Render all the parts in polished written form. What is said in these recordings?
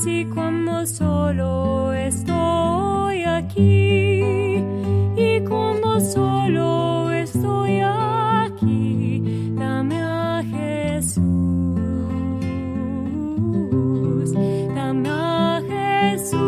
si cuando solo estoy aquí y cuando solo estoy aquí, dame a Jesús, dame a Jesús,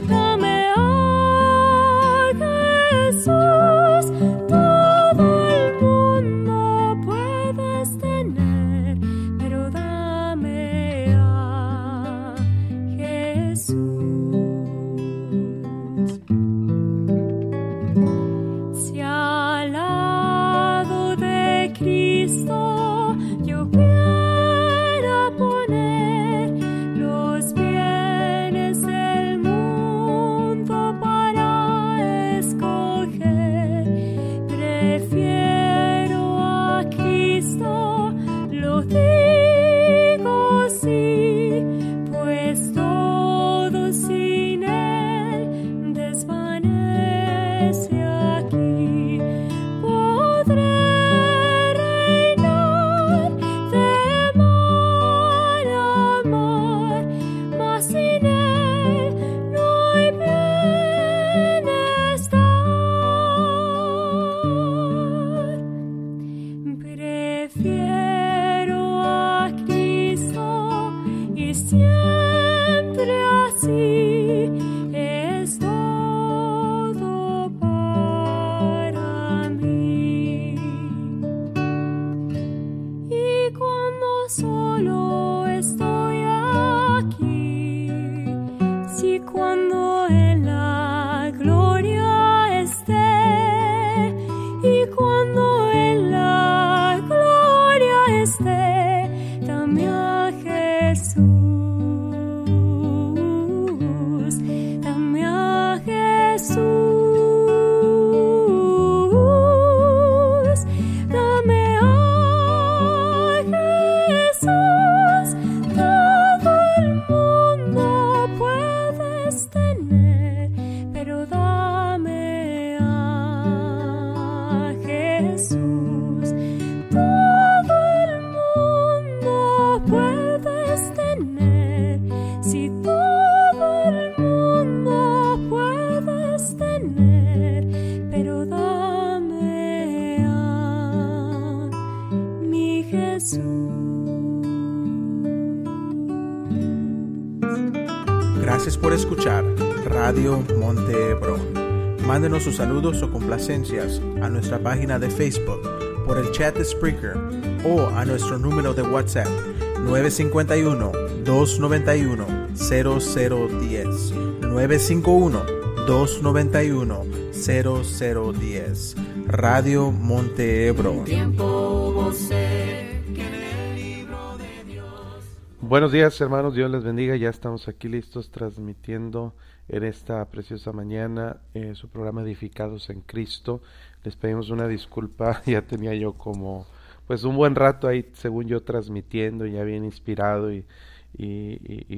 dame a Jesús. Todo el mundo puedes tener, pero dame a Jesús. Si al lado de Cristo yo quiera poner los bienes del mundo para escoger, prefiero a Cristo, lo digo sí, pues todo sin Él desvanece aquí. Podré reinar de mar a mar, mas sin Él no hay bienestar. Prefiero a Cristo y siempre así es todo para mí. Y cuando solo estoy aquí, si cuando en la gloria esté, y cuando en la gloria esté, dame a Jesús, dame a Jesús, dame a Jesús. Todo el mundo puedes tener, pero dame a Jesús. Todo el mundo puedes tener, si todo el mundo puedes tener, pero dame a mi Jesús. Gracias por escuchar Radio Monte Hebrón. Mándenos sus saludos o complacencias a nuestra página de Facebook, por el chat de Spreaker o a nuestro número de WhatsApp 951-291-0010. 951-291-0010. Radio Monte Hebrón. Buenos días, hermanos, Dios les bendiga. Ya estamos aquí listos transmitiendo en esta preciosa mañana su programa Edificados en Cristo. Les pedimos una disculpa, ya tenía yo como pues un buen rato ahí, según yo, transmitiendo, ya bien inspirado y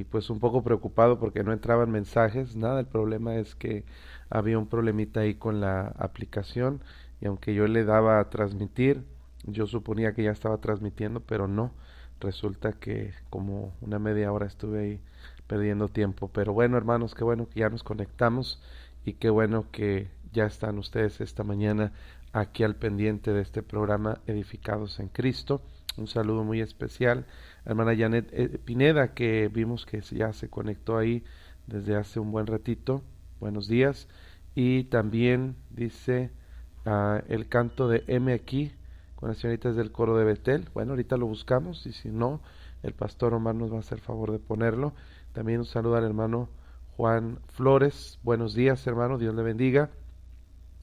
pues un poco preocupado porque no entraban mensajes. Nada, el problema es que había un problemita ahí con la aplicación, y aunque yo le daba a transmitir, yo suponía que ya estaba transmitiendo, pero no. Resulta que como una media hora estuve ahí perdiendo tiempo. Pero bueno, hermanos, qué bueno que ya nos conectamos y qué bueno que ya están ustedes esta mañana aquí al pendiente de este programa Edificados en Cristo. Un saludo muy especial a hermana Janet Pineda, que vimos que ya se conectó ahí desde hace un buen ratito. Buenos días. Y también dice el canto de M aquí con las señoritas del coro de Betel. Bueno, ahorita lo buscamos, y si no, el pastor Omar nos va a hacer favor de ponerlo. También un saludo al hermano Juan Flores. Buenos días, hermano, Dios le bendiga.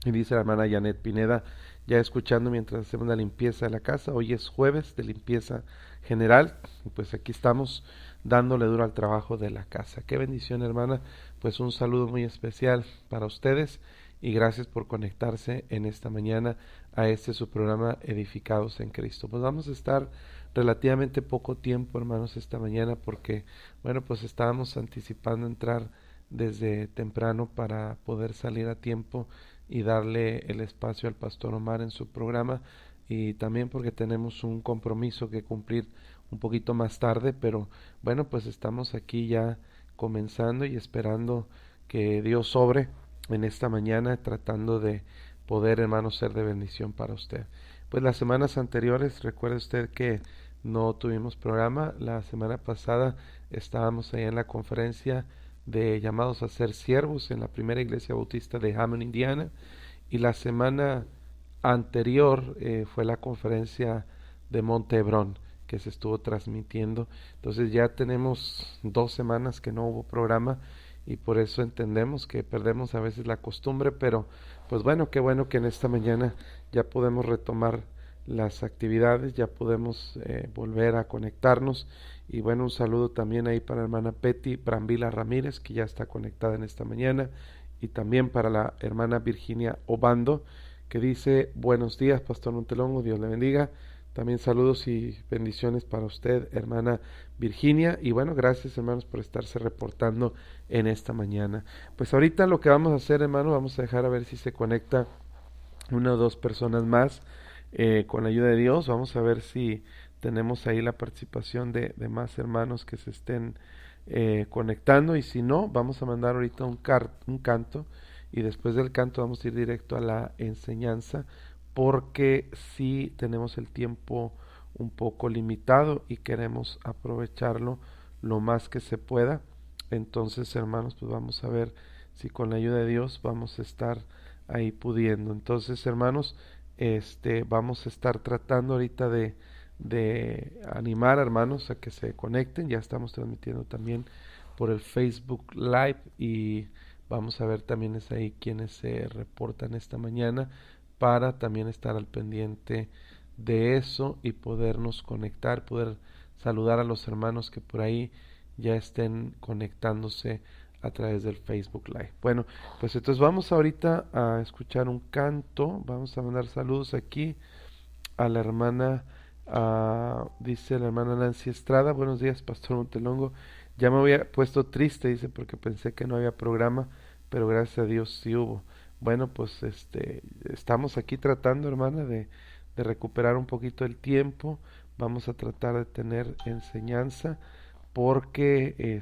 Y dice la hermana Janet Pineda, ya escuchando mientras hacemos la limpieza de la casa. Hoy es jueves de limpieza general, y pues aquí estamos dándole duro al trabajo de la casa. Qué bendición, hermana. Pues un saludo muy especial para ustedes, y gracias por conectarse en esta mañana a su programa Edificados en Cristo. Pues vamos a estar relativamente poco tiempo, hermanos, esta mañana, porque, bueno, pues estábamos anticipando entrar desde temprano para poder salir a tiempo y darle el espacio al pastor Omar en su programa. y también porque tenemos un compromiso que cumplir un poquito más tarde, pero bueno, pues estamos aquí ya comenzando y esperando que Dios obre en esta mañana, tratando de poder, hermanos, ser de bendición para usted. Pues las semanas anteriores, recuerde usted que no tuvimos programa. La semana pasada estábamos ahí en la conferencia de llamados a ser siervos en la primera iglesia bautista de Hammond, Indiana, y la semana anterior fue la conferencia de Monte Hebrón que se estuvo transmitiendo. Entonces ya tenemos 2 semanas que no hubo programa y por eso entendemos que perdemos a veces la costumbre, pero pues bueno, qué bueno que en esta mañana ya podemos retomar las actividades, ya podemos volver a conectarnos. Y bueno, un saludo también ahí para la hermana Betty Brambila Ramírez, que ya está conectada en esta mañana, y también para la hermana Virginia Obando, que dice: buenos días, Pastor Montelongo, Dios le bendiga. También saludos y bendiciones para usted, hermana Virginia. Y bueno, gracias, hermanos, por estarse reportando en esta mañana. Pues ahorita lo que vamos a hacer, hermano, vamos a dejar a ver si se conecta 1 o 2 personas más con la ayuda de Dios. Vamos a ver si tenemos ahí la participación de más hermanos que se estén conectando. Y si no, vamos a mandar ahorita un canto. Y después del canto vamos a ir directo a la enseñanza, porque sí tenemos el tiempo un poco limitado y queremos aprovecharlo lo más que se pueda. Entonces, hermanos, pues vamos a ver si con la ayuda de Dios vamos a estar ahí pudiendo. Entonces, hermanos, vamos a estar tratando ahorita de animar, hermanos, a que se conecten. Ya estamos transmitiendo también por el Facebook Live y vamos a ver también es ahí quienes se reportan esta mañana, para también estar al pendiente de eso y podernos conectar, poder saludar a los hermanos que por ahí ya estén conectándose a través del Facebook Live. Bueno, pues entonces vamos ahorita a escuchar un canto. Vamos a mandar saludos aquí a la hermana, dice la hermana Nancy Estrada: buenos días, Pastor Montelongo. Ya me había puesto triste, dice, porque pensé que no había programa, pero gracias a Dios sí hubo. Bueno, pues estamos aquí tratando, hermana, de recuperar un poquito el tiempo. Vamos a tratar de tener enseñanza, porque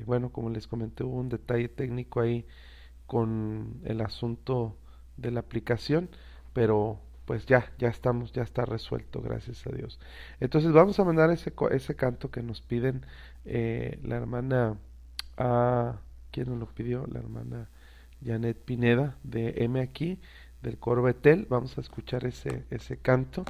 bueno, como les comenté, hubo un detalle técnico ahí con el asunto de la aplicación, pero pues ya estamos, ya está resuelto, gracias a Dios. Entonces vamos a mandar ese canto que nos piden la hermana, ¿quién nos lo pidió? La hermana Janet Pineda de M aquí, del coro Betel. Vamos a escuchar ese canto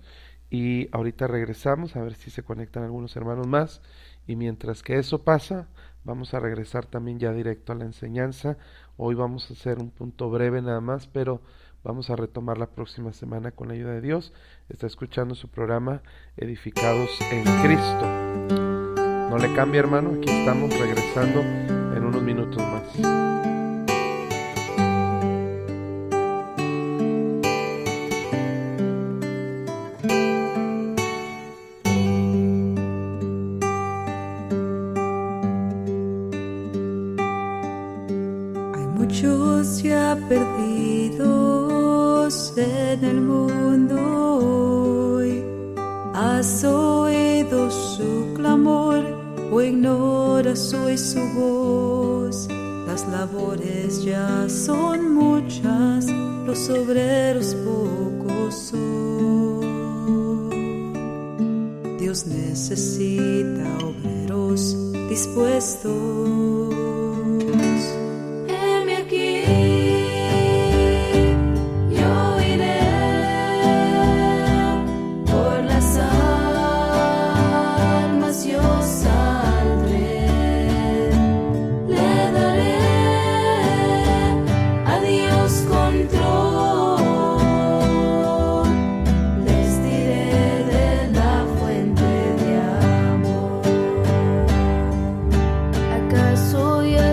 y ahorita regresamos a ver si se conectan algunos hermanos más. Y mientras que eso pasa, vamos a regresar también ya directo a la enseñanza. Hoy vamos a hacer un punto breve nada más, pero vamos a retomar la próxima semana con la ayuda de Dios. Está escuchando su programa Edificados en Cristo. No le cambie, hermano, aquí estamos regresando en unos minutos más. Muchos ya perdidos en el mundo hoy. ¿Has oído su clamor o ignoras hoy su voz? Las labores ya son muchas, los obreros pocos son. Dios necesita obreros dispuestos. ¿Acaso ya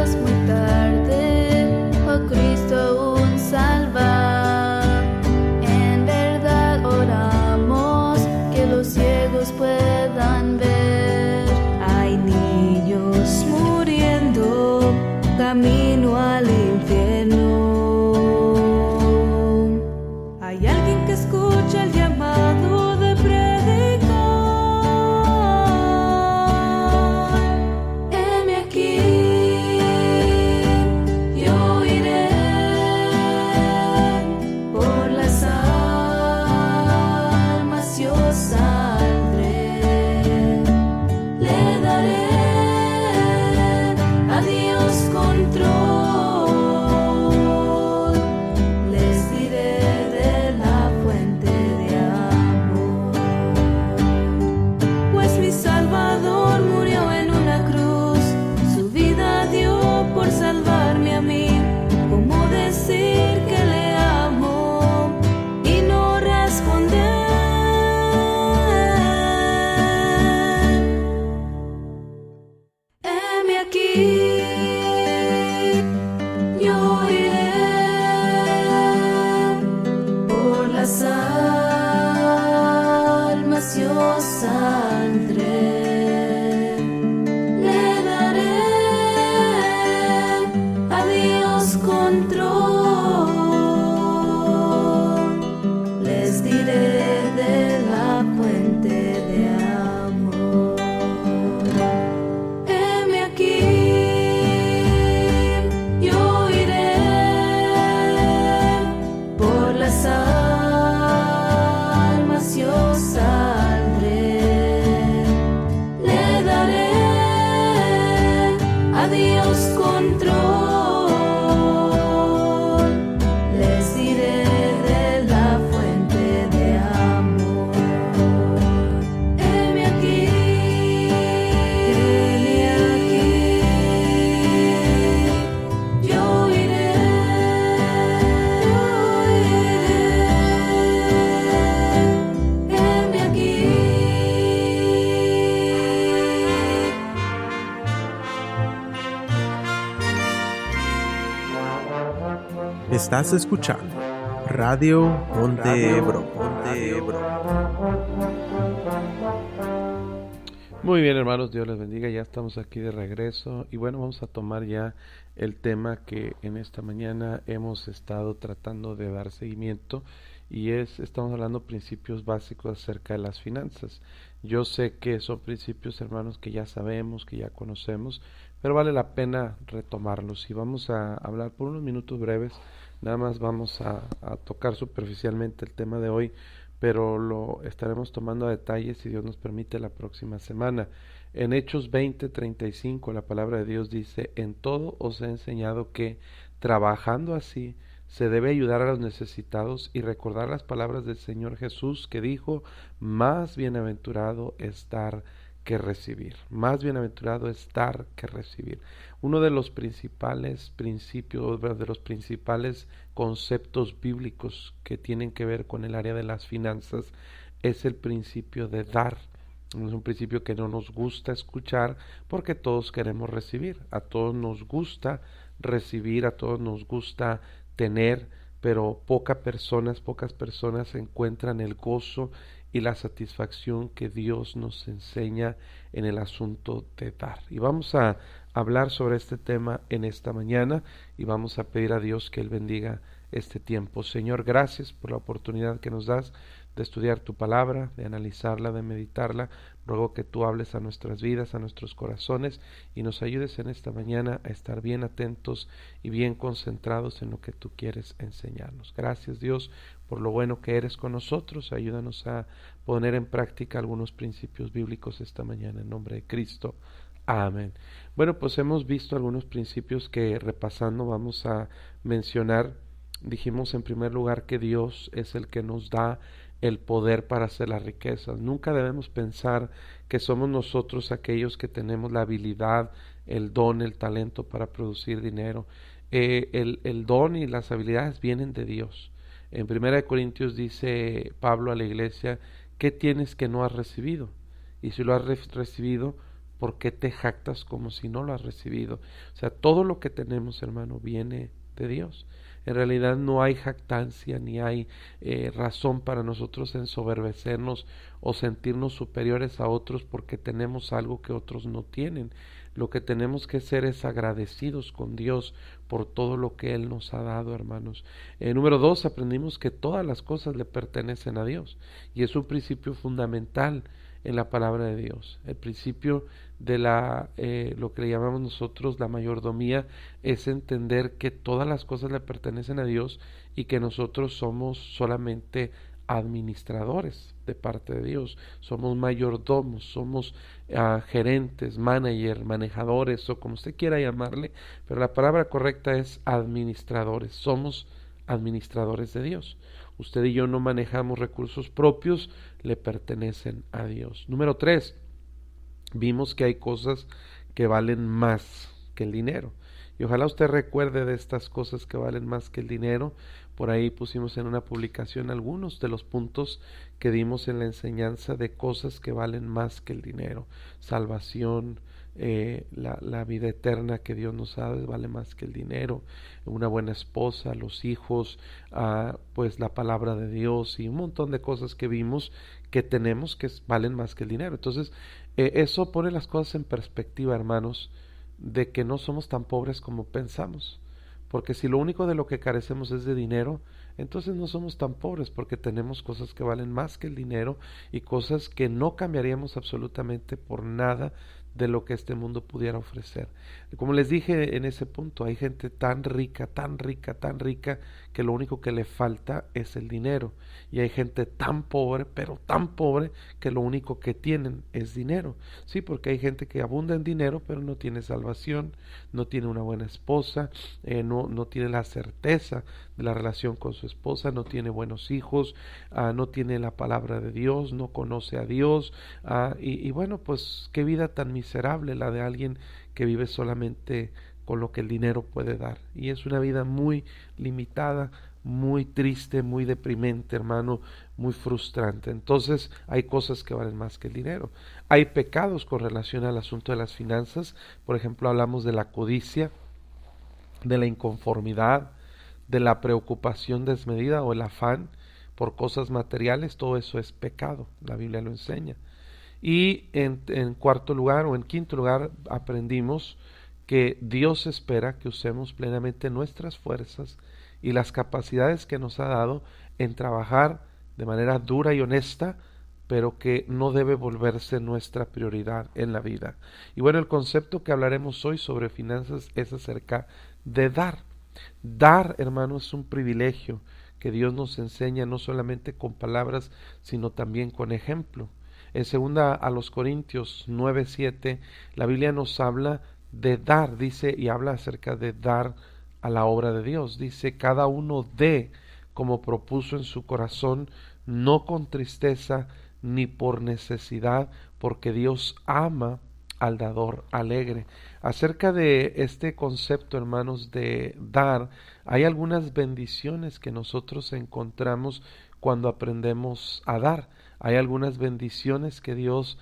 Estás escuchando Radio Montebro. Muy bien, hermanos, Dios les bendiga. Ya estamos aquí de regreso y bueno, vamos a tomar ya el tema que en esta mañana hemos estado tratando de dar seguimiento y estamos hablando principios básicos acerca de las finanzas. Yo sé que son principios, hermanos, que ya sabemos, que ya conocemos, pero vale la pena retomarlos y vamos a hablar por unos minutos breves. Nada más vamos a tocar superficialmente el tema de hoy, pero lo estaremos tomando a detalle si Dios nos permite la próxima semana. En Hechos 20:35 la palabra de Dios dice: en todo os he enseñado que, trabajando así, se debe ayudar a los necesitados y recordar las palabras del Señor Jesús que dijo: más bienaventurado es dar que recibir. Más bienaventurado es dar que recibir. Uno de los principales principios, de los principales conceptos bíblicos que tienen que ver con el área de las finanzas es el principio de dar. Es un principio que no nos gusta escuchar porque todos queremos recibir. A todos nos gusta recibir, a todos nos gusta tener, pero pocas personas encuentran el gozo y la satisfacción que Dios nos enseña en el asunto de dar. Y vamos a hablar sobre este tema en esta mañana y vamos a pedir a Dios que Él bendiga este tiempo. Señor, gracias por la oportunidad que nos das de estudiar tu palabra, de analizarla, de meditarla. Ruego que tú hables a nuestras vidas, a nuestros corazones y nos ayudes en esta mañana a estar bien atentos y bien concentrados en lo que tú quieres enseñarnos. Gracias, Dios, por lo bueno que eres con nosotros. Ayúdanos a poner en práctica algunos principios bíblicos esta mañana en nombre de Cristo. Amén. Bueno, pues hemos visto algunos principios que, repasando, vamos a mencionar. Dijimos en primer lugar que Dios es el que nos da el poder para hacer las riquezas. Nunca debemos pensar que somos nosotros aquellos que tenemos la habilidad, el don, el talento para producir dinero. El don y las habilidades vienen de Dios. En 1 Corintios dice Pablo a la iglesia: ¿qué tienes que no has recibido? Y si lo has recibido, ¿por qué te jactas como si no lo has recibido? O sea, todo lo que tenemos, hermano, viene de Dios. En realidad no hay jactancia ni hay razón para nosotros ensoberbecernos o sentirnos superiores a otros porque tenemos algo que otros no tienen. Lo que tenemos que ser es agradecidos con Dios por todo lo que Él nos ha dado, hermanos. Número 2, aprendimos que todas las cosas le pertenecen a Dios y es un principio fundamental en la palabra de Dios. El principio de lo que le llamamos nosotros la mayordomía es entender que todas las cosas le pertenecen a Dios y que nosotros somos solamente administradores de parte de Dios. Somos mayordomos, somos gerentes, manejadores o como usted quiera llamarle, pero la palabra correcta es administradores. Somos administradores de Dios. Usted y yo no manejamos recursos propios, le pertenecen a Dios. Número 3, vimos que hay cosas que valen más que el dinero. Y ojalá usted recuerde de estas cosas que valen más que el dinero. Por ahí pusimos en una publicación algunos de los puntos que dimos en la enseñanza de cosas que valen más que el dinero. Salvación, la vida eterna que Dios nos ha dado vale más que el dinero, una buena esposa, los hijos, pues la palabra de Dios y un montón de cosas que vimos que tenemos que valen más que el dinero. Entonces eso pone las cosas en perspectiva, hermanos, de que no somos tan pobres como pensamos, porque si lo único de lo que carecemos es de dinero, entonces no somos tan pobres porque tenemos cosas que valen más que el dinero y cosas que no cambiaríamos absolutamente por nada de lo que este mundo pudiera ofrecer. Como les dije en ese punto, hay gente tan rica, que lo único que le falta es el dinero. Y hay gente tan pobre, pero tan pobre, que lo único que tienen es dinero. Sí, porque hay gente que abunda en dinero, pero no tiene salvación, no tiene una buena esposa, no tiene la certeza de la relación con su esposa, no tiene buenos hijos, no tiene la palabra de Dios, no conoce a Dios, y bueno, pues qué vida tan miserable la de alguien que vive solamente con lo que el dinero puede dar, y es una vida muy limitada, muy triste, muy deprimente, hermano, muy frustrante. Entonces hay cosas que valen más que el dinero. Hay pecados con relación al asunto de las finanzas. Por ejemplo, hablamos de la codicia, de la inconformidad, de la preocupación desmedida o el afán por cosas materiales, todo eso es pecado, la Biblia lo enseña. Y en cuarto lugar o en quinto lugar aprendimos que Dios espera que usemos plenamente nuestras fuerzas y las capacidades que nos ha dado en trabajar de manera dura y honesta, pero que no debe volverse nuestra prioridad en la vida. Y bueno, el concepto que hablaremos hoy sobre finanzas es acerca de dar. Dar, hermano, es un privilegio que Dios nos enseña no solamente con palabras, sino también con ejemplo. En 2 Corintios 9:7, la Biblia nos habla de dar, dice, y habla acerca de dar a la obra de Dios. Dice, cada uno dé como propuso en su corazón, no con tristeza ni por necesidad, porque Dios ama al dador alegre. Acerca de este concepto, hermanos, de dar, hay algunas bendiciones que nosotros encontramos cuando aprendemos a dar. Hay algunas bendiciones que Dios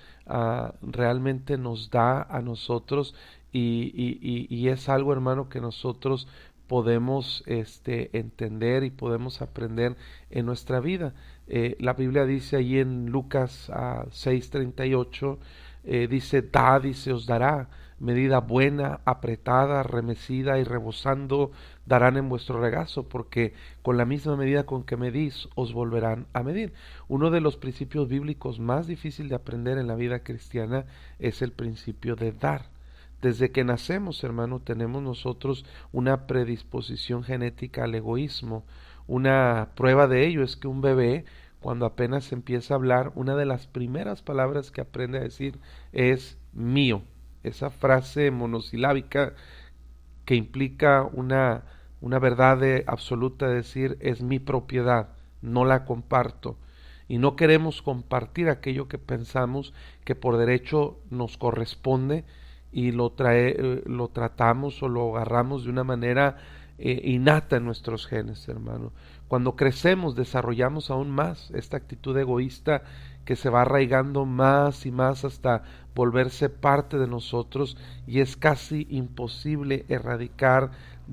realmente nos da a nosotros y es algo, hermano, que nosotros podemos entender y podemos aprender en nuestra vida. La Biblia dice ahí en Lucas 6:38, dice, dad y se os dará, medida buena, apretada, remecida y rebosando, darán en vuestro regazo, porque con la misma medida con que medís, os volverán a medir. Uno de los principios bíblicos más difíciles de aprender en la vida cristiana es el principio de dar. Desde que nacemos, hermano, tenemos nosotros una predisposición genética al egoísmo. Una prueba de ello es que un bebé, cuando apenas empieza a hablar, una de las primeras palabras que aprende a decir es mío. Esa frase monosilábica que implica una verdad absoluta, de decir es mi propiedad, no la comparto. Y no queremos compartir aquello que pensamos que por derecho nos corresponde y lo tratamos o lo agarramos de una manera innata en nuestros genes, hermano. Cuando crecemos desarrollamos aún más esta actitud egoísta que se va arraigando más y más hasta volverse parte de nosotros, y es casi imposible erradicar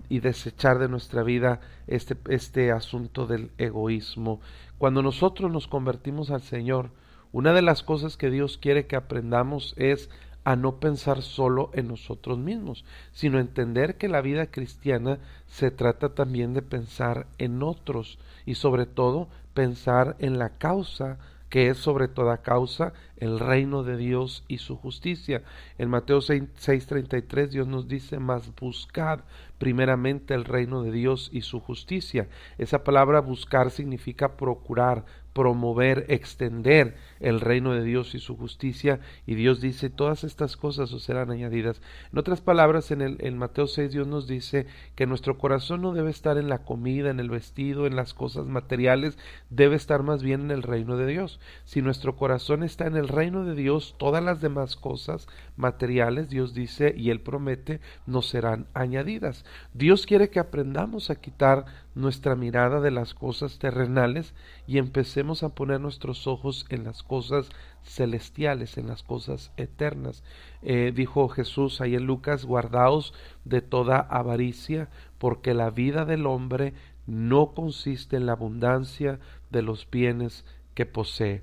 y desechar de nuestra vida este asunto del egoísmo. Cuando nosotros nos convertimos al Señor, una de las cosas que Dios quiere que aprendamos es a no pensar solo en nosotros mismos, sino entender que la vida cristiana se trata también de pensar en otros y sobre todo pensar en la causa que es sobre toda causa el reino de Dios y su justicia. En Mateo 6:33 Dios nos dice, mas buscad primeramente el reino de Dios y su justicia. Esa palabra buscar significa procurar, promover, extender el reino de Dios y su justicia, y Dios dice, todas estas cosas os serán añadidas. En otras palabras, en Mateo 6 Dios nos dice que nuestro corazón no debe estar en la comida, en el vestido, en las cosas materiales, debe estar más bien en el reino de Dios. Si nuestro corazón está en el reino de Dios, todas las demás cosas materiales, Dios dice, y Él promete, nos serán añadidas. Dios quiere que aprendamos a quitar nuestra mirada de las cosas terrenales y empecemos a poner nuestros ojos en las cosas celestiales, en las cosas eternas. Dijo Jesús ahí en Lucas, guardaos de toda avaricia, porque la vida del hombre no consiste en la abundancia de los bienes que posee.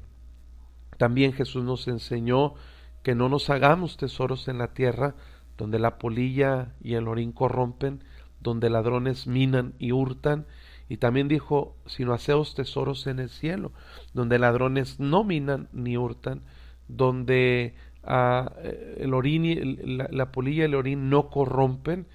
También Jesús nos enseñó que no nos hagamos tesoros en la tierra, donde la polilla y el orín corrompen, donde ladrones minan y hurtan, y también dijo, sino haceos tesoros en el cielo, donde ladrones no minan ni hurtan, donde el orín, la polilla y el orín no corrompen,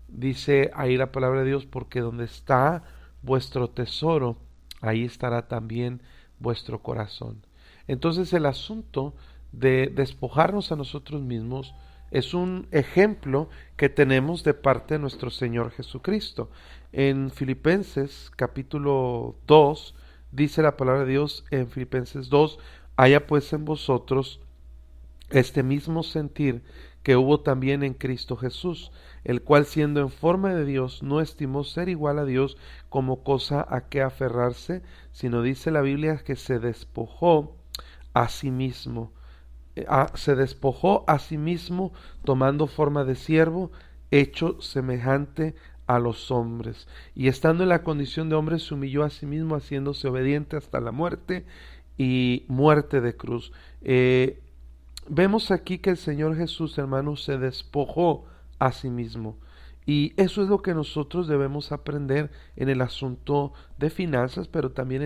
dice ahí la palabra de Dios, porque donde está vuestro tesoro, ahí estará también vuestro corazón. Entonces el asunto de despojarnos a nosotros mismos es un ejemplo que tenemos de parte de nuestro Señor Jesucristo. En Filipenses capítulo 2 dice la palabra de Dios en Filipenses 2, haya pues en vosotros este mismo sentir que hubo también en Cristo Jesús, el cual siendo en forma de Dios no estimó ser igual a Dios como cosa a que aferrarse, sino dice la Biblia que se despojó a sí mismo. Se despojó a sí mismo tomando forma de siervo, hecho semejante a los hombres, y estando en la condición de hombre se humilló a sí mismo, haciéndose obediente hasta la muerte y muerte de cruz. Vemos aquí que el Señor Jesús, hermanos, se despojó a sí mismo. Y eso es lo que nosotros debemos aprender en el asunto de finanzas, pero también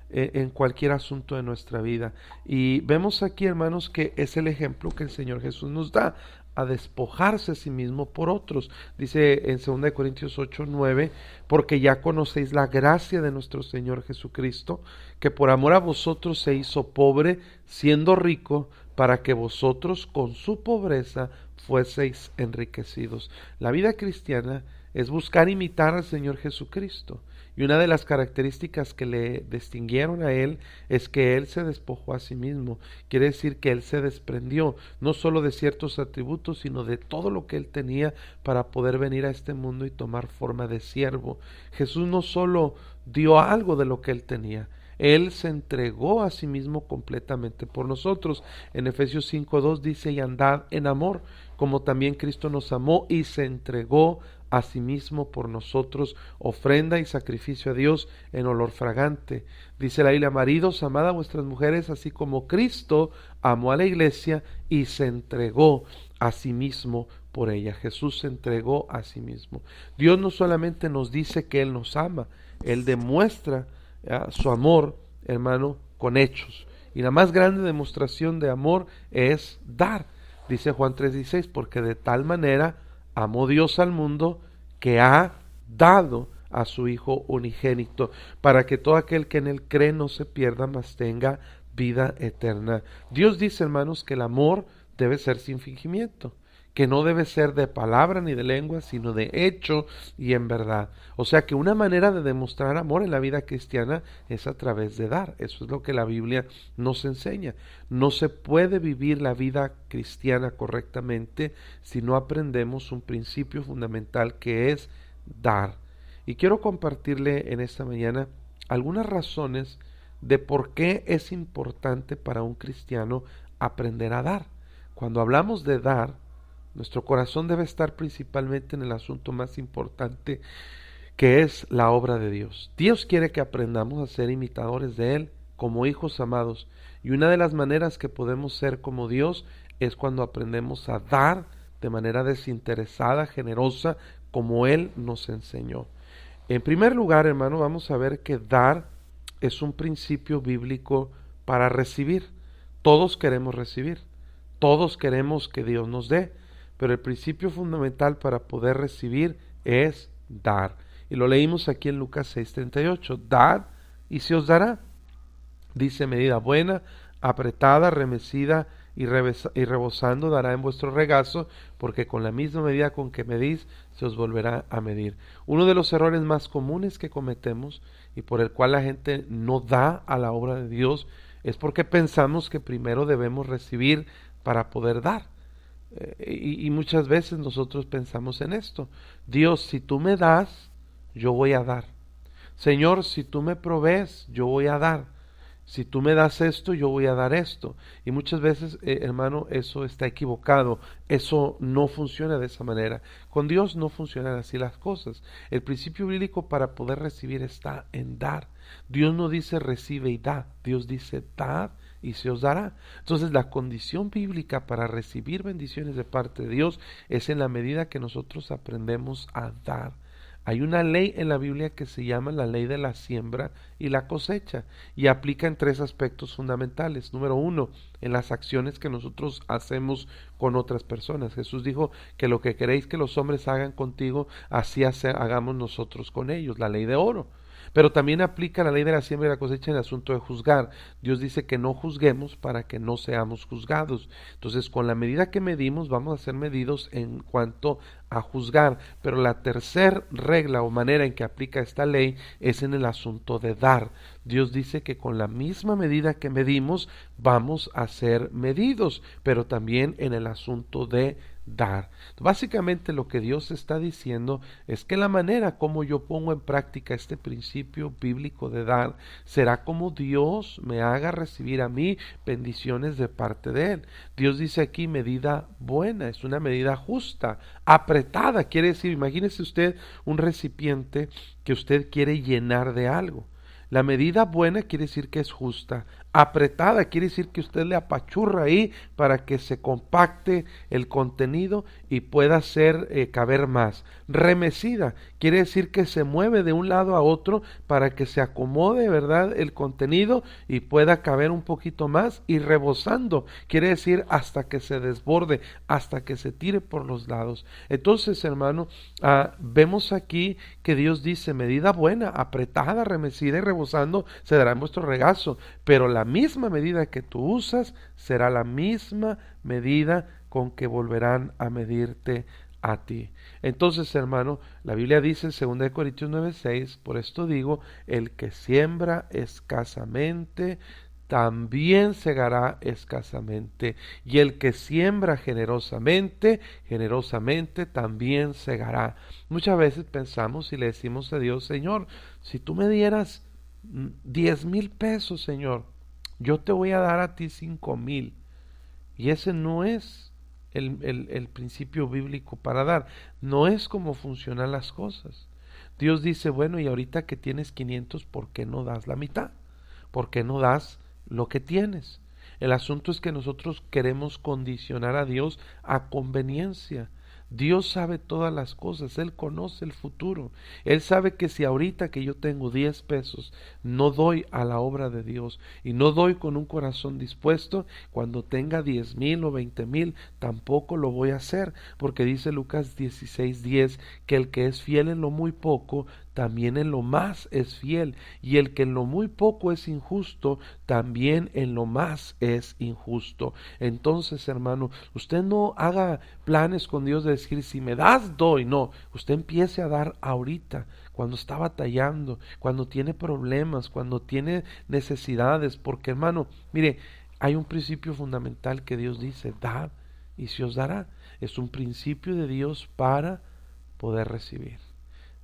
en cualquier asunto de nuestra vida. Y vemos aquí, hermanos, que es el ejemplo que el Señor Jesús nos da, a despojarse a sí mismo por otros. Dice en 2 Corintios 8:9, porque ya conocéis la gracia de nuestro Señor Jesucristo, que por amor a vosotros se hizo pobre, siendo rico, para que vosotros con su pobreza fueseis enriquecidos. La vida cristiana es buscar imitar al Señor Jesucristo. Y una de las características que le distinguieron a Él es que Él se despojó a sí mismo. Quiere decir que Él se desprendió no solo de ciertos atributos, sino de todo lo que Él tenía para poder venir a este mundo y tomar forma de siervo. Jesús no solo dio algo de lo que Él tenía, Él se entregó a sí mismo completamente por nosotros. En Efesios 5:2 dice, y andad en amor, como también Cristo nos amó y se entregó a sí mismo por nosotros, ofrenda y sacrificio a Dios en olor fragante. Dice la Biblia, maridos, amad a vuestras mujeres, así como Cristo amó a la iglesia y se entregó a sí mismo por ella. Jesús se entregó a sí mismo. Dios no solamente nos dice que Él nos ama, Él demuestra su amor, hermano, con hechos. Y la más grande demostración de amor es dar. Dice Juan 3:16, porque de tal manera amó Dios al mundo que ha dado a su Hijo unigénito, para que todo aquel que en Él cree no se pierda, mas tenga vida eterna. Dios dice, hermanos, que el amor debe ser sin fingimiento, que no debe ser de palabra ni de lengua, sino de hecho y en verdad. O sea que una manera de demostrar amor en la vida cristiana es a través de dar. Eso es lo que la Biblia nos enseña. No se puede vivir la vida cristiana correctamente si no aprendemos un principio fundamental que es dar. Y quiero compartirle en esta mañana algunas razones de por qué es importante para un cristiano aprender a dar. Cuando hablamos de dar, nuestro corazón debe estar principalmente en el asunto más importante, que es la obra de Dios. Dios quiere que aprendamos a ser imitadores de Él como hijos amados. Y una de las maneras que podemos ser como Dios es cuando aprendemos a dar de manera desinteresada, generosa, como Él nos enseñó. En primer lugar, hermano, vamos a ver que dar es un principio bíblico para recibir. Todos queremos recibir. Todos queremos que Dios nos dé. Pero el principio fundamental para poder recibir es dar. Y lo leímos aquí en Lucas 6:38. Dad y se os dará. Dice, medida buena, apretada, remecida y rebosando dará en vuestro regazo, porque con la misma medida con que medís, se os volverá a medir. Uno de los errores más comunes que cometemos y por el cual la gente no da a la obra de Dios es porque pensamos que primero debemos recibir para poder dar. Y muchas veces nosotros pensamos en esto. Dios, si tú me das, yo voy a dar. Señor, si tú me provees, yo voy a dar. Si tú me das esto, yo voy a dar esto. Y muchas veces, hermano, eso está equivocado. Eso no funciona de esa manera. Con Dios no funcionan así las cosas. El principio bíblico para poder recibir está en dar. Dios no dice recibe y da. Dios dice dad y se os dará. Entonces la condición bíblica para recibir bendiciones de parte de Dios es en la medida que nosotros aprendemos a dar. Hay una ley en la Biblia que se llama la ley de la siembra y la cosecha y aplica en tres aspectos fundamentales. Número uno, en las acciones que nosotros hacemos con otras personas. Jesús dijo que lo que queréis que los hombres hagan contigo, así hagamos nosotros con ellos, la ley de oro. Pero también aplica la ley de la siembra y la cosecha en el asunto de juzgar. Dios dice que no juzguemos para que no seamos juzgados. Entonces, con la medida que medimos, vamos a ser medidos en cuanto a juzgar. Pero la tercera regla o manera en que aplica esta ley es en el asunto de dar. Dios dice que con la misma medida que medimos, vamos a ser medidos, pero también en el asunto de dar. Básicamente lo que Dios está diciendo es que la manera como yo pongo en práctica este principio bíblico de dar será como Dios me haga recibir a mí bendiciones de parte de Él. Dios dice aquí medida buena, es una medida justa, apretada, quiere decir, imagínese usted un recipiente que usted quiere llenar de algo. La medida buena quiere decir que es justa. Apretada quiere decir que usted le apachurra ahí para que se compacte el contenido y pueda caber más. Remecida quiere decir que se mueve de un lado a otro para que se acomode, ¿verdad?, el contenido y pueda caber un poquito más. Y rebosando quiere decir hasta que se desborde, hasta que se tire por los lados. Entonces, hermano, vemos aquí que Dios dice medida buena, apretada, remecida y rebosando se dará en vuestro regazo, pero la misma medida que tú usas será la misma medida con que volverán a medirte a ti. Entonces, hermano, la Biblia dice en 2 Corintios 9:6, por esto digo, el que siembra escasamente también segará escasamente, y el que siembra generosamente, generosamente también segará. Muchas veces pensamos y le decimos a Dios, Señor, si tú me dieras 10,000 pesos, Señor, yo te voy a dar a ti 5,000. Y ese no es el principio bíblico para dar. No es como funcionan las cosas. Dios dice, bueno, y ahorita que tienes 500, ¿por qué no das la mitad? ¿Por qué no das lo que tienes? El asunto es que nosotros queremos condicionar a Dios a conveniencia. Dios sabe todas las cosas, Él conoce el futuro. Él sabe que si ahorita que yo tengo 10 pesos no doy a la obra de Dios y no doy con un corazón dispuesto, cuando tenga 10,000 o 20,000 tampoco lo voy a hacer, porque dice Lucas 16:10 que el que es fiel en lo muy poco, también en lo más es fiel, y el que en lo muy poco es injusto, también en lo más es injusto. Entonces, hermano, usted no haga planes con Dios de decir, si me das, doy. No, usted empiece a dar ahorita, cuando está batallando, cuando tiene problemas, cuando tiene necesidades, porque, hermano, mire, hay un principio fundamental que Dios dice, dad y se os dará. Es un principio de Dios para poder recibir.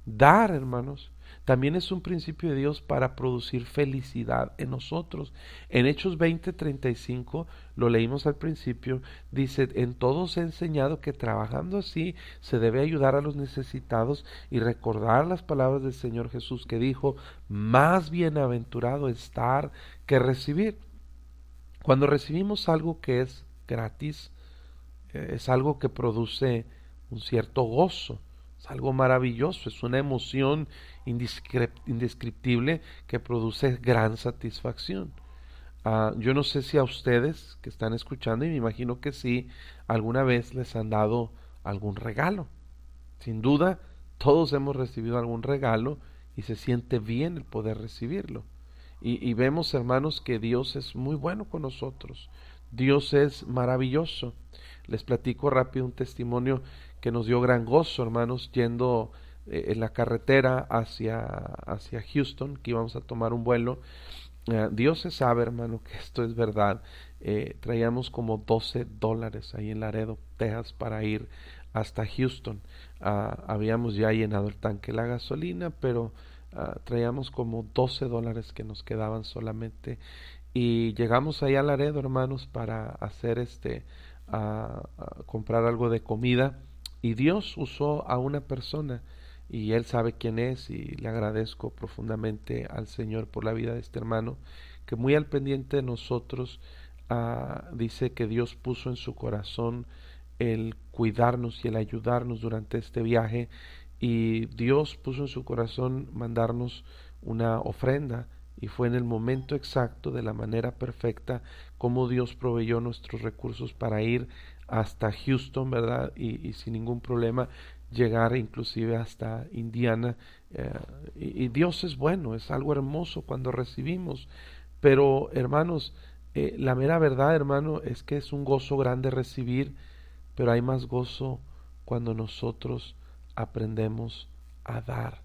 Dar, hermanos, también es un principio de Dios para producir felicidad en nosotros. En Hechos 20:35, lo leímos al principio, dice, en todo se ha enseñado que trabajando así se debe ayudar a los necesitados y recordar las palabras del Señor Jesús que dijo, más bienaventurado es dar que recibir. Cuando recibimos algo que es gratis, es algo que produce un cierto gozo. Es algo maravilloso, es una emoción indescriptible que produce gran satisfacción. Yo no sé si a ustedes que están escuchando, y me imagino que sí, alguna vez les han dado algún regalo. Sin duda, todos hemos recibido algún regalo y se siente bien el poder recibirlo. Y vemos, hermanos, que Dios es muy bueno con nosotros. Dios es maravilloso. Les platico rápido un testimonio que nos dio gran gozo, hermanos, yendo en la carretera hacia Houston, que íbamos a tomar un vuelo. Dios se sabe, hermano, que esto es verdad. Traíamos como $12 ahí en Laredo, Texas, para ir hasta Houston. Habíamos ya llenado el tanque de la gasolina, pero traíamos como $12 que nos quedaban solamente. Y llegamos ahí a Laredo, hermanos, para hacer comprar algo de comida. Y Dios usó a una persona, y Él sabe quién es, y le agradezco profundamente al Señor por la vida de este hermano, que muy al pendiente de nosotros, dice que Dios puso en su corazón el cuidarnos y el ayudarnos durante este viaje, y Dios puso en su corazón mandarnos una ofrenda, y fue en el momento exacto, de la manera perfecta, como Dios proveyó nuestros recursos para ir hasta Houston, ¿verdad? Y sin ningún problema llegar inclusive hasta Indiana. Y Dios es bueno, es algo hermoso cuando recibimos. Pero, hermanos, la mera verdad, hermano, es que es un gozo grande recibir, pero hay más gozo cuando nosotros aprendemos a dar.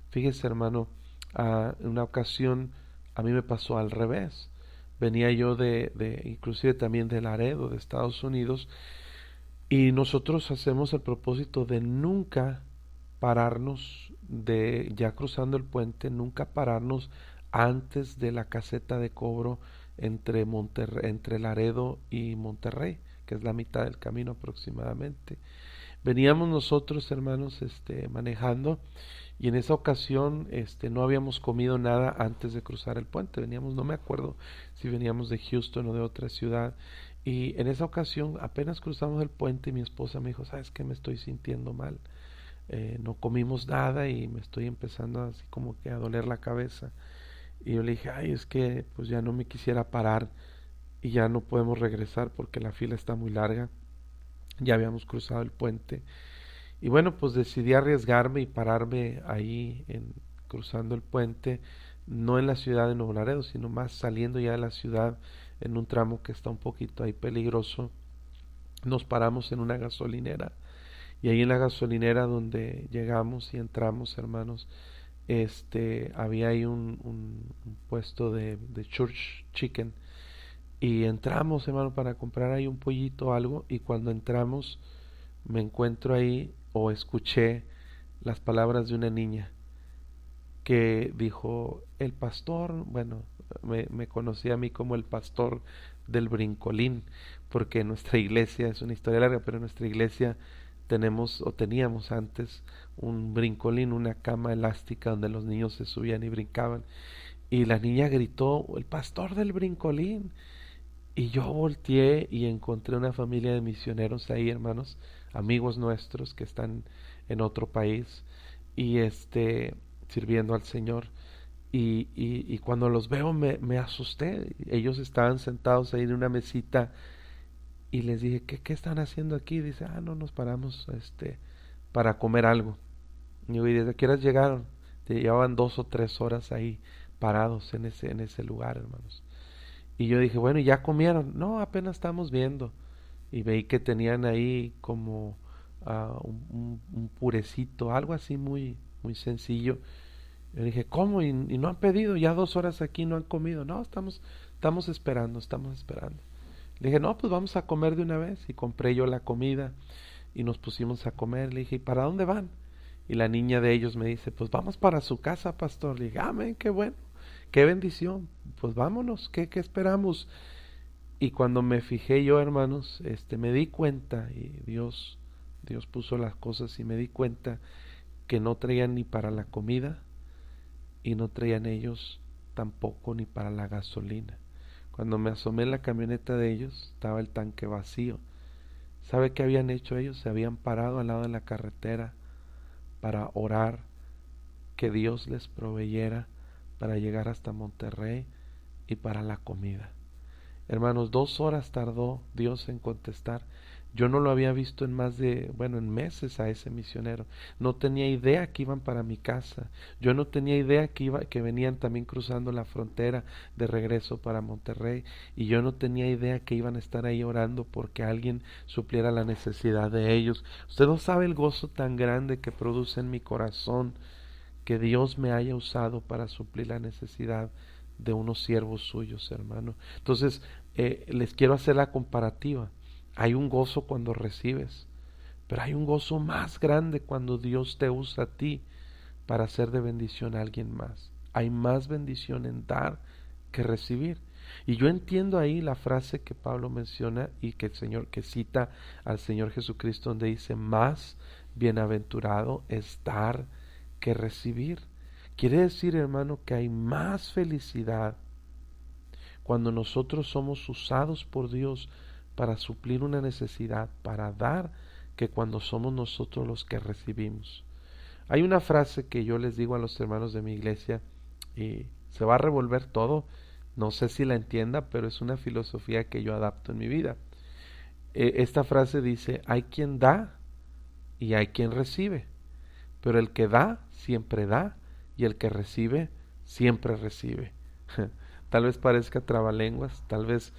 Fíjese, hermano, en una ocasión a mí me pasó al revés. Venía yo inclusive también de Laredo, de Estados Unidos, Y nosotros hacemos el propósito de nunca pararnos, de ya cruzando el puente, nunca pararnos antes de la caseta de cobro entre Laredo y Monterrey, que es la mitad del camino aproximadamente. Veníamos nosotros, hermanos, manejando, y en esa ocasión no habíamos comido nada antes de cruzar el puente. Veníamos, no me acuerdo si veníamos de Houston o de otra ciudad, y en esa ocasión apenas cruzamos el puente y mi esposa me dijo, ¿sabes qué? Me estoy sintiendo mal. No comimos nada y me estoy empezando así como que a doler la cabeza. Y yo le dije, ay, es que pues ya no me quisiera parar y ya no podemos regresar porque la fila está muy larga. Ya habíamos cruzado el puente. Y bueno, pues decidí arriesgarme y pararme ahí cruzando el puente, no en la ciudad de Nuevo Laredo, sino más saliendo ya de la ciudad en un tramo que está un poquito ahí peligroso. Nos paramos en una gasolinera, y ahí en la gasolinera donde llegamos y entramos, hermanos, había ahí un puesto de church chicken, y entramos, hermano, para comprar ahí un pollito o algo, y cuando entramos me encuentro ahí, o escuché las palabras de una niña que dijo, el pastor, bueno, me conocía a mí como el pastor del brincolín, porque nuestra iglesia, es una historia larga, pero en nuestra iglesia tenemos o teníamos antes un brincolín, una cama elástica donde los niños se subían y brincaban, y la niña gritó, el pastor del brincolín. Y yo volteé y encontré una familia de misioneros ahí, hermanos, amigos nuestros que están en otro país y sirviendo al Señor. Y cuando los veo me asusté. Ellos estaban sentados ahí en una mesita y les dije, ¿qué están haciendo aquí? Dice, no, nos paramos para comer algo. Y yo, ¿y desde qué horas llegaron? Llevaban 2 o 3 horas ahí parados en ese lugar, hermanos. Y yo dije, bueno, ¿y ya comieron? No, apenas estamos viendo. Y veí que tenían ahí como un purecito, algo así muy, muy sencillo. Yo dije, ¿cómo? ¿Y no han pedido? Ya 2 horas aquí no han comido. No, estamos esperando. Le dije, no, pues vamos a comer de una vez. Y compré yo la comida y nos pusimos a comer. Le dije, ¿y para dónde van? Y la niña de ellos me dice, pues vamos para su casa, pastor. Le dije, amén, qué bueno, qué bendición. Pues vámonos, ¿qué esperamos? Y cuando me fijé yo, hermanos, me di cuenta, y Dios puso las cosas, y me di cuenta que no traían ni para la comida, y no traían ellos tampoco ni para la gasolina. Cuando me asomé en la camioneta de ellos, estaba el tanque vacío. ¿Sabe qué habían hecho ellos? Se habían parado al lado de la carretera para orar que Dios les proveyera para llegar hasta Monterrey y para la comida. Hermanos, 2 horas tardó Dios en contestar. Yo no lo había visto en meses a ese misionero. No tenía idea que iban para mi casa. Yo no tenía idea que venían también cruzando la frontera de regreso para Monterrey. Y yo no tenía idea que iban a estar ahí orando porque alguien supliera la necesidad de ellos. Usted no sabe el gozo tan grande que produce en mi corazón que Dios me haya usado para suplir la necesidad de unos siervos suyos, hermano. Entonces, les quiero hacer la comparativa. Hay un gozo cuando recibes, pero hay un gozo más grande cuando Dios te usa a ti para hacer de bendición a alguien más. Hay más bendición en dar que recibir. Y yo entiendo ahí la frase que Pablo menciona y que cita al Señor Jesucristo, donde dice, más bienaventurado es dar que recibir. Quiere decir, hermano, que hay más felicidad cuando nosotros somos usados por Dios para suplir una necesidad, para dar, que cuando somos nosotros los que recibimos. Hay una frase que yo les digo a los hermanos de mi iglesia y se va a revolver todo, no sé si la entienda, pero es una filosofía que yo adapto en mi vida. Esta frase dice, hay quien da y hay quien recibe, pero el que da siempre da y el que recibe siempre recibe. Tal vez parezca trabalenguas, tal vez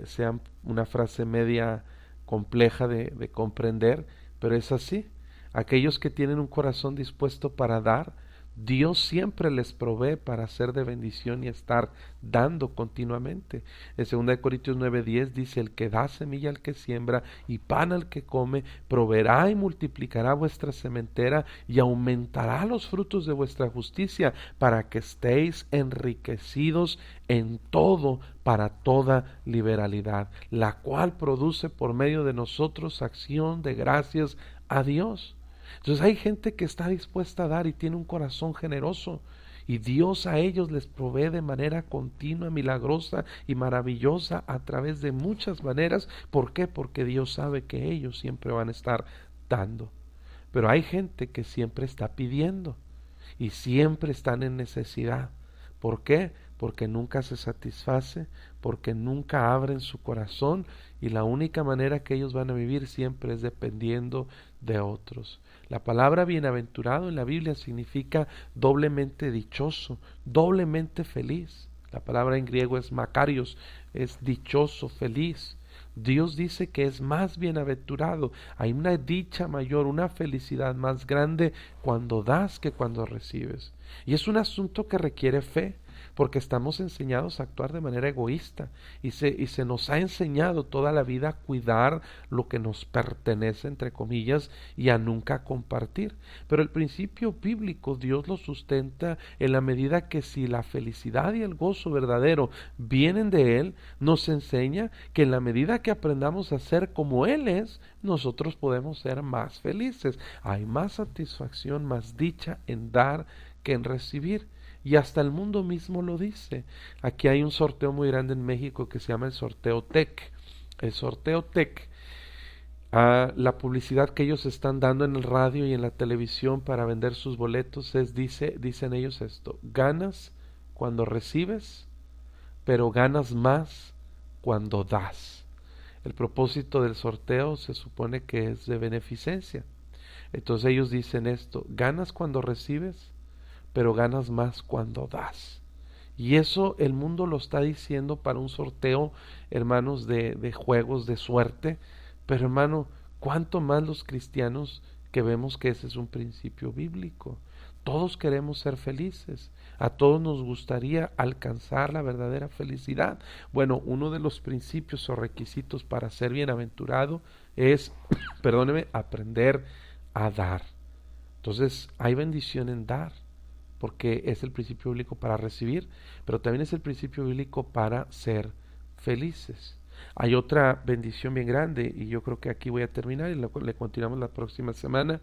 sea una frase media compleja de comprender, pero es así. Aquellos que tienen un corazón dispuesto para dar, Dios siempre les provee para ser de bendición y estar dando continuamente. En 2 Corintios 9:10 dice: el que da semilla al que siembra y pan al que come, proveerá y multiplicará vuestra sementera y aumentará los frutos de vuestra justicia, para que estéis enriquecidos en todo para toda liberalidad, la cual produce por medio de nosotros acción de gracias a Dios. Entonces hay gente que está dispuesta a dar y tiene un corazón generoso, y Dios a ellos les provee de manera continua, milagrosa y maravillosa a través de muchas maneras. ¿Por qué? Porque Dios sabe que ellos siempre van a estar dando. Pero hay gente que siempre está pidiendo y siempre están en necesidad. ¿Por qué? Porque nunca se satisface, porque nunca abren su corazón, y la única manera que ellos van a vivir siempre es dependiendo de otros. La palabra bienaventurado en la Biblia significa doblemente dichoso, doblemente feliz. La palabra en griego es makarios, es dichoso, feliz. Dios dice que es más bienaventurado. Hay una dicha mayor, una felicidad más grande cuando das que cuando recibes. Y es un asunto que requiere fe, porque estamos enseñados a actuar de manera egoísta y se nos ha enseñado toda la vida a cuidar lo que nos pertenece, entre comillas, y a nunca compartir. Pero el principio bíblico Dios lo sustenta en la medida que, si la felicidad y el gozo verdadero vienen de Él, nos enseña que en la medida que aprendamos a ser como Él es, nosotros podemos ser más felices. Hay más satisfacción, más dicha en dar que en recibir. Y hasta el mundo mismo lo dice. Aquí hay un sorteo muy grande en México que se llama el sorteo TEC. El sorteo TEC, la publicidad que ellos están dando en el radio y en la televisión para vender sus boletos dicen ellos esto: ganas cuando recibes, pero ganas más cuando das. El propósito del sorteo se supone que es de beneficencia. Entonces ellos dicen esto: ganas cuando recibes, pero ganas más cuando das. Y eso el mundo lo está diciendo para un sorteo, hermanos, de juegos de suerte. Pero, hermano, ¿cuánto más los cristianos que vemos que ese es un principio bíblico? Todos queremos ser felices. A todos nos gustaría alcanzar la verdadera felicidad. Bueno, uno de los principios o requisitos para ser bienaventurado es, aprender a dar. Entonces, hay bendición en dar, porque es el principio bíblico para recibir, pero también es el principio bíblico para ser felices. Hay otra bendición bien grande, y yo creo que aquí voy a terminar y le continuamos la próxima semana.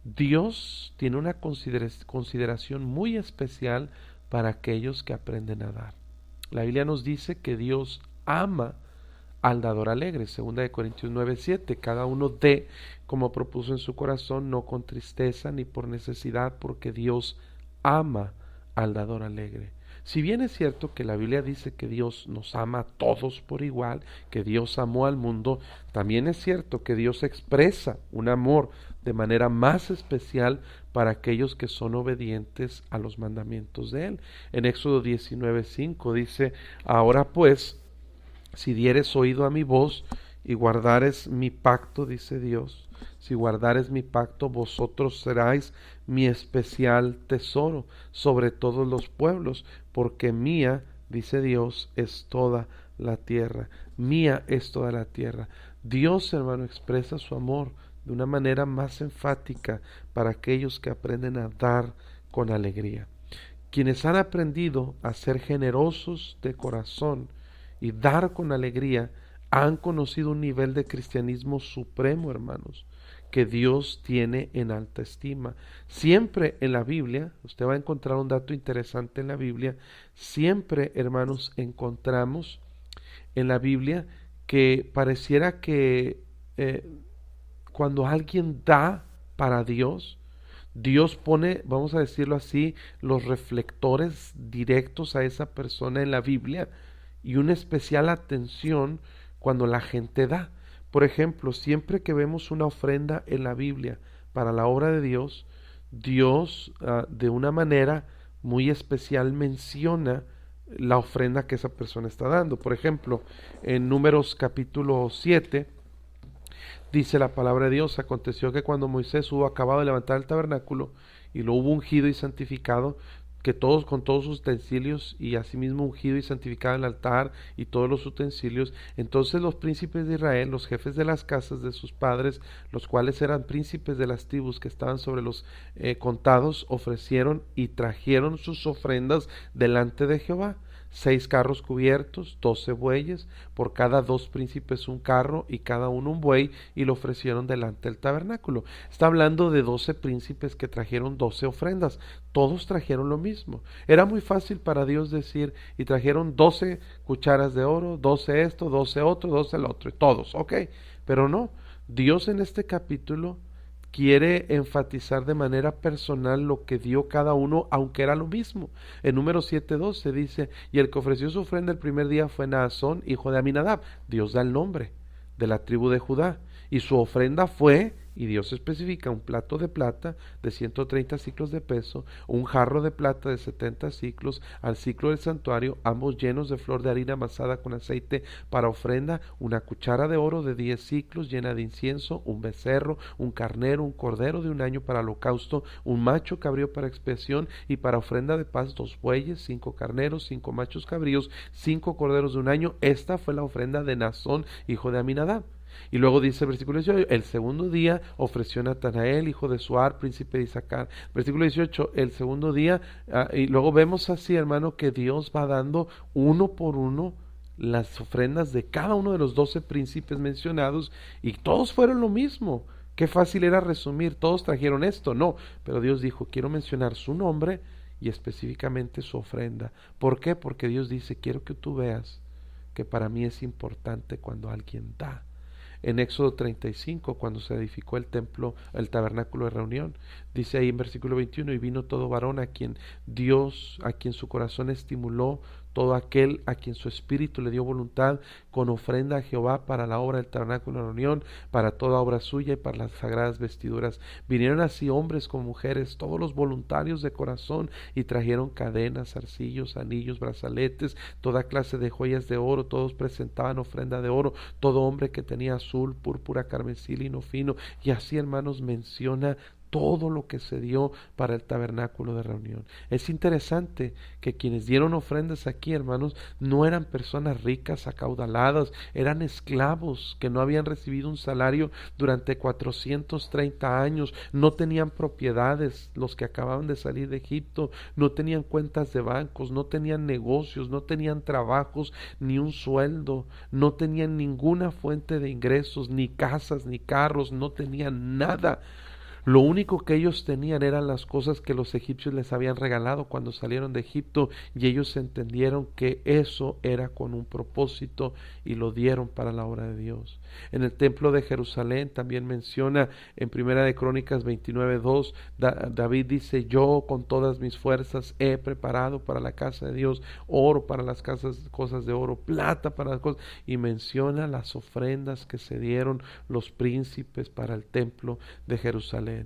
Dios tiene una consideración muy especial para aquellos que aprenden a dar. La Biblia nos dice que Dios ama al dador alegre. 2 Corintios 9:7: cada uno dé como propuso en su corazón, no con tristeza ni por necesidad, porque Dios ama al dador alegre. Si bien es cierto que la Biblia dice que Dios nos ama a todos por igual, que Dios amó al mundo, también es cierto que Dios expresa un amor de manera más especial para aquellos que son obedientes a los mandamientos de Él. En Éxodo 19:5 dice: ahora pues, si dieres oído a mi voz y guardares mi pacto, dice Dios, si guardares mi pacto, vosotros seráis mi especial tesoro sobre todos los pueblos, porque mía, dice Dios, es toda la tierra. Mía es toda la tierra. Dios, hermano, expresa su amor de una manera más enfática para aquellos que aprenden a dar con alegría. Quienes han aprendido a ser generosos de corazón y dar con alegría, han conocido un nivel de cristianismo supremo, hermanos, que Dios tiene en alta estima. Siempre en la Biblia, usted va a encontrar un dato interesante en la Biblia, siempre, hermanos, encontramos en la Biblia que pareciera que cuando alguien da para Dios, Dios pone, vamos a decirlo así, los reflectores directos a esa persona en la Biblia, y una especial atención cuando la gente da. Por ejemplo, siempre que vemos una ofrenda en la Biblia para la obra de Dios, Dios de una manera muy especial menciona la ofrenda que esa persona está dando. Por ejemplo, en Números capítulo 7, dice la palabra de Dios: aconteció que cuando Moisés hubo acabado de levantar el tabernáculo y lo hubo ungido y santificado, que todos con todos sus utensilios, y asimismo ungido y santificado el altar y todos los utensilios. Entonces los príncipes de Israel, los jefes de las casas de sus padres, los cuales eran príncipes de las tribus que estaban sobre los contados, ofrecieron y trajeron sus ofrendas delante de Jehová: 6 carros cubiertos, 12 bueyes, por cada 2 príncipes un carro y cada uno un buey, y lo ofrecieron delante del tabernáculo. Está hablando de 12 príncipes que trajeron 12 ofrendas. Todos trajeron lo mismo. Era muy fácil para Dios decir, y trajeron 12 cucharas de oro, 12 esto, 12 otro, 12 el otro, y todos, ok. Pero no, Dios en este capítulo quiere enfatizar de manera personal lo que dio cada uno, aunque era lo mismo. En Números 7:12 dice: y el que ofreció su ofrenda el primer día fue Naasón, hijo de Aminadab. Dios da el nombre, de la tribu de Judá, y su ofrenda fue, y Dios especifica, un plato de plata de 130 siclos de peso, un jarro de plata de 70 siclos, al siclo del santuario, ambos llenos de flor de harina amasada con aceite para ofrenda, una cuchara de oro de 10 siclos llena de incienso, un becerro, un carnero, un cordero de un año para holocausto, un macho cabrío para expiación, y para ofrenda de paz 2 bueyes, 5 carneros, 5 machos cabríos, 5 corderos de un año. Esta fue la ofrenda de Naasón, hijo de Aminadab. Y luego dice el versículo 18: el segundo día ofreció Natanael, hijo de Suar, príncipe de Isaacar. Versículo 18, el segundo día, y luego vemos así, hermano, que Dios va dando uno por uno las ofrendas de cada uno de los 12 príncipes mencionados, y todos fueron lo mismo. Qué fácil era resumir, todos trajeron esto, no, pero Dios dijo, quiero mencionar su nombre y específicamente su ofrenda. ¿Por qué? Porque Dios dice, quiero que tú veas que para mí es importante cuando alguien da. En Éxodo 35, cuando se edificó el templo, el tabernáculo de reunión, dice ahí en versículo 21: y vino todo varón a quien Dios, a quien su corazón estimuló, todo aquel a quien su espíritu le dio voluntad, con ofrenda a Jehová para la obra del tabernáculo de reunión, para toda obra suya y para las sagradas vestiduras. Vinieron así hombres como mujeres, todos los voluntarios de corazón, y trajeron cadenas, zarcillos, anillos, brazaletes, toda clase de joyas de oro. Todos presentaban ofrenda de oro, todo hombre que tenía azul, púrpura, carmesí, lino fino. Y así, hermanos, menciona todo lo que se dio para el tabernáculo de reunión. Es interesante que quienes dieron ofrendas aquí, hermanos, no eran personas ricas, acaudaladas, eran esclavos que no habían recibido un salario durante 430 años, no tenían propiedades, los que acababan de salir de Egipto, no tenían cuentas de bancos, no tenían negocios, no tenían trabajos, ni un sueldo, no tenían ninguna fuente de ingresos, ni casas, ni carros, no tenían nada. Lo único que ellos tenían eran las cosas que los egipcios les habían regalado cuando salieron de Egipto, y ellos entendieron que eso era con un propósito y lo dieron para la obra de Dios. En el templo de Jerusalén también menciona en Primera de Crónicas 29:2, David dice: yo con todas mis fuerzas he preparado para la casa de Dios oro para las cosas de oro, plata para las cosas, y menciona las ofrendas que se dieron los príncipes para el templo de Jerusalén.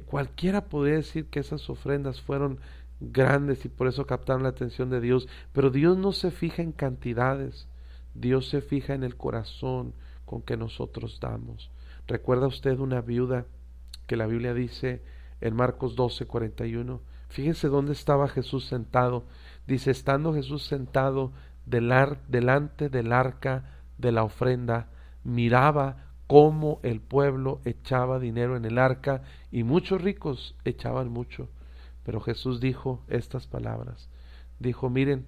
Cualquiera podría decir que esas ofrendas fueron grandes y por eso captaron la atención de Dios, pero Dios no se fija en cantidades, Dios se fija en el corazón con que nosotros damos. ¿Recuerda usted una viuda que la Biblia dice en Marcos 12:41? Fíjese dónde estaba Jesús sentado. Dice, estando Jesús sentado delante del arca de la ofrenda, miraba cómo el pueblo echaba dinero en el arca, y muchos ricos echaban mucho. Pero Jesús dijo estas palabras. Dijo, miren,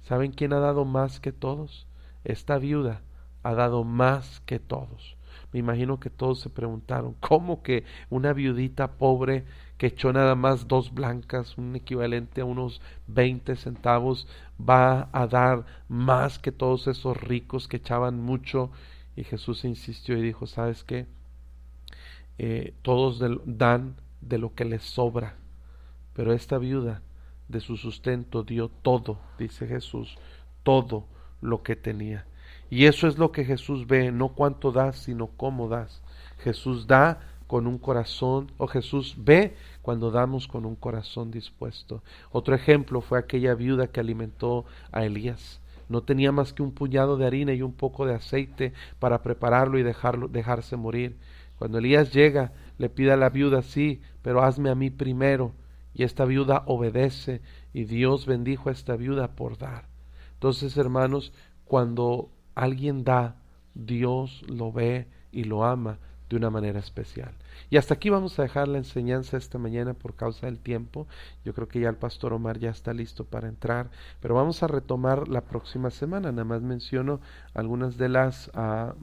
¿saben quién ha dado más que todos? Esta viuda ha dado más que todos. Me imagino que todos se preguntaron, ¿cómo que una viudita pobre que echó nada más 2 blancas, un equivalente a unos 20 centavos, va a dar más que todos esos ricos que echaban mucho? Y Jesús insistió y dijo, ¿sabes qué? Todos dan de lo que les sobra, pero esta viuda de su sustento dio todo, dice Jesús, todo lo que tenía. Y eso es lo que Jesús ve, no cuánto das, sino cómo das. Jesús da con un corazón, o Jesús ve cuando damos con un corazón dispuesto. Otro ejemplo fue aquella viuda que alimentó a Elías. No tenía más que un puñado de harina y un poco de aceite para prepararlo y dejarse morir. Cuando Elías llega, le pide a la viuda, sí, pero hazme a mí primero. Y esta viuda obedece y Dios bendijo a esta viuda por dar. Entonces, hermanos, cuando alguien da, Dios lo ve y lo ama de una manera especial. Y hasta aquí vamos a dejar la enseñanza esta mañana por causa del tiempo. Yo creo que ya el pastor Omar ya está listo para entrar, pero vamos a retomar la próxima semana. Nada más menciono algunas de las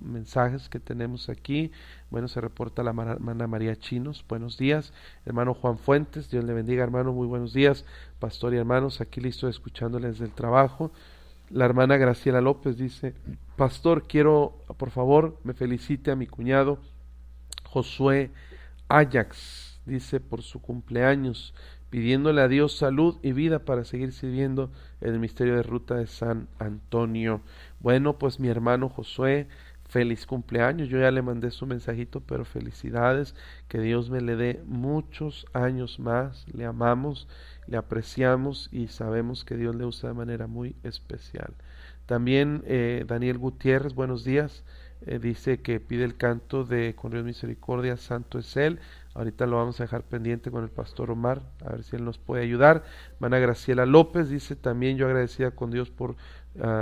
mensajes que tenemos aquí. Bueno, se reporta la hermana María Chinos, buenos días. Hermano Juan Fuentes, Dios le bendiga, hermano, muy buenos días. Pastor y hermanos, aquí listo escuchándoles del trabajo. La hermana Graciela López dice, pastor, quiero, por favor, me felicite a mi cuñado Josué Ajax, dice, por su cumpleaños, pidiéndole a Dios salud y vida para seguir sirviendo en el misterio de ruta de San Antonio. Bueno, pues mi hermano Josué, feliz cumpleaños. Yo ya le mandé su mensajito, pero felicidades, que Dios me le dé muchos años más. Le amamos, le apreciamos y sabemos que Dios le usa de manera muy especial. También Daniel Gutiérrez, buenos días. Dice que pide el canto de Con Dios Misericordia, Santo es Él. Ahorita lo vamos a dejar pendiente con el pastor Omar, a ver si él nos puede ayudar. Hermana Graciela López dice también, yo agradecida con Dios por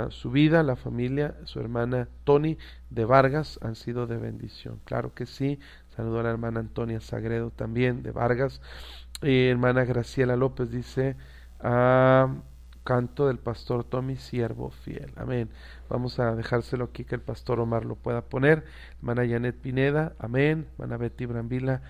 su vida, la familia, su hermana Tony de Vargas han sido de bendición. Claro que sí. Saludo a la hermana Antonia Sagredo también de Vargas. Hermana Graciela López dice, canto del pastor Tommy, siervo fiel. Amén. Vamos a dejárselo aquí que el pastor Omar lo pueda poner. Hermana Janet Pineda, amén. Hermana Betty Brambila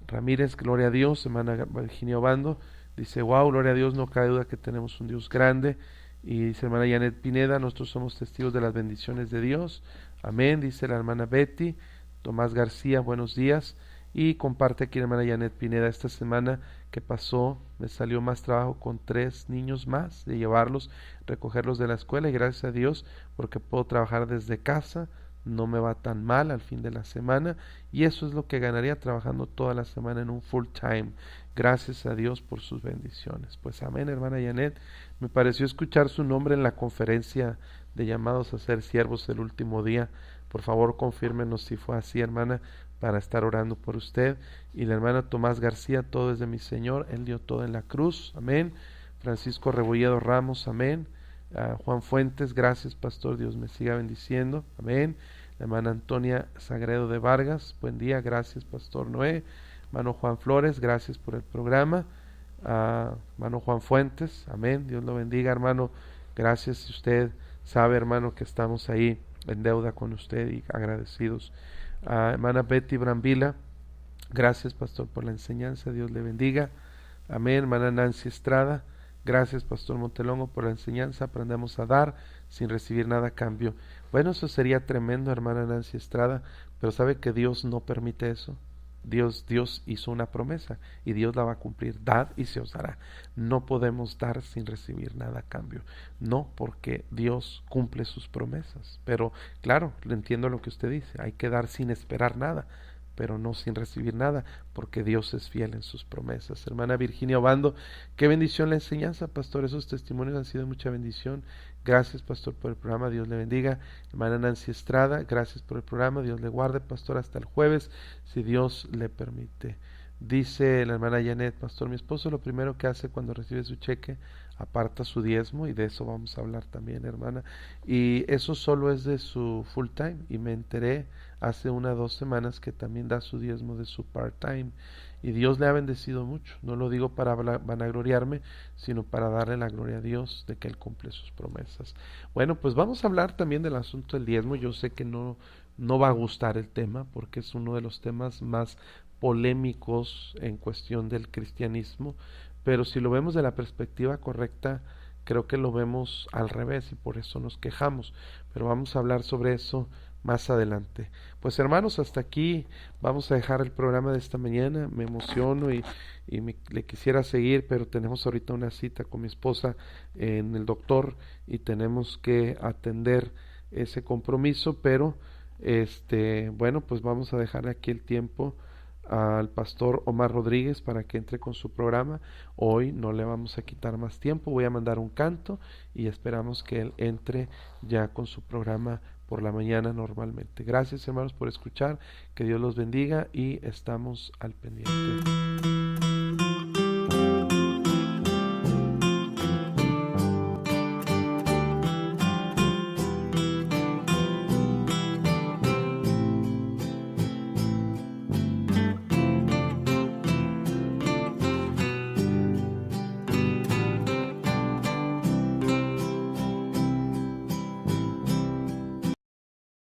Ramírez, gloria a Dios. Hermana Virginia Obando dice, wow, gloria a Dios, no cabe duda que tenemos un Dios grande. Y dice hermana Janet Pineda, nosotros somos testigos de las bendiciones de Dios. Amén, dice la hermana Betty. Tomás García, buenos días. Y comparte aquí la hermana Janet Pineda, esta semana que pasó me salió más trabajo con 3 niños más, de llevarlos, recogerlos de la escuela, y gracias a Dios porque puedo trabajar desde casa, no me va tan mal al fin de la semana, y eso es lo que ganaría trabajando toda la semana en un full time. Gracias a Dios por sus bendiciones. Pues amén, hermana Janet. Me pareció escuchar su nombre en la conferencia de llamados a ser siervos el último día. Por favor, confírmenos si fue así, hermana, para estar orando por usted. Y la hermana Tomás García, todo es de mi Señor, Él dio todo en la cruz, amén. Francisco Rebolledo Ramos, amén. Juan Fuentes, gracias pastor, Dios me siga bendiciendo, amén. La hermana Antonia Sagredo de Vargas, buen día, gracias pastor Noé. Hermano Juan Flores, gracias por el programa. Hermano Juan Fuentes, amén, Dios lo bendiga, hermano, gracias. Si usted sabe, hermano, que estamos ahí en deuda con usted y agradecidos. Hermana Betty Brambila, gracias pastor por la enseñanza, Dios le bendiga, amén. Hermana Nancy Estrada, gracias pastor Montelongo por la enseñanza, aprendamos a dar sin recibir nada a cambio. Bueno, eso sería tremendo, hermana Nancy Estrada, pero sabe que Dios no permite eso. Dios hizo una promesa y Dios la va a cumplir. Dad y se os dará. No podemos dar sin recibir nada a cambio. No, porque Dios cumple sus promesas. Pero claro, entiendo lo que usted dice. Hay que dar sin esperar nada, pero no sin recibir nada, porque Dios es fiel en sus promesas. Hermana Virginia Obando, qué bendición la enseñanza, pastor. Esos testimonios han sido mucha bendición. Gracias, pastor, por el programa, Dios le bendiga. Hermana Nancy Estrada, gracias por el programa, Dios le guarde, pastor, hasta el jueves, si Dios le permite. Dice la hermana Janet, pastor, mi esposo lo primero que hace cuando recibe su cheque, aparta su diezmo, y de eso vamos a hablar también, hermana. Y eso solo es de su full time, y me enteré hace 1 o 2 semanas que también da su diezmo de su part time. Y Dios le ha bendecido mucho. No lo digo para vanagloriarme, sino para darle la gloria a Dios de que Él cumple sus promesas. Bueno, pues vamos a hablar también del asunto del diezmo. Yo sé que no va a gustar el tema, porque es uno de los temas más polémicos en cuestión del cristianismo, pero si lo vemos de la perspectiva correcta, creo que lo vemos al revés y por eso nos quejamos. Pero vamos a hablar sobre eso más adelante. Pues hermanos, hasta aquí vamos a dejar el programa de esta mañana. Me emociono y le quisiera seguir, pero tenemos ahorita una cita con mi esposa en el doctor y tenemos que atender ese compromiso, pero bueno, pues vamos a dejar aquí el tiempo al pastor Omar Rodríguez para que entre con su programa. Hoy no le vamos a quitar más tiempo, voy a mandar un canto y esperamos que él entre ya con su programa por la mañana normalmente. Gracias, hermanos, por escuchar. Que Dios los bendiga y estamos al pendiente.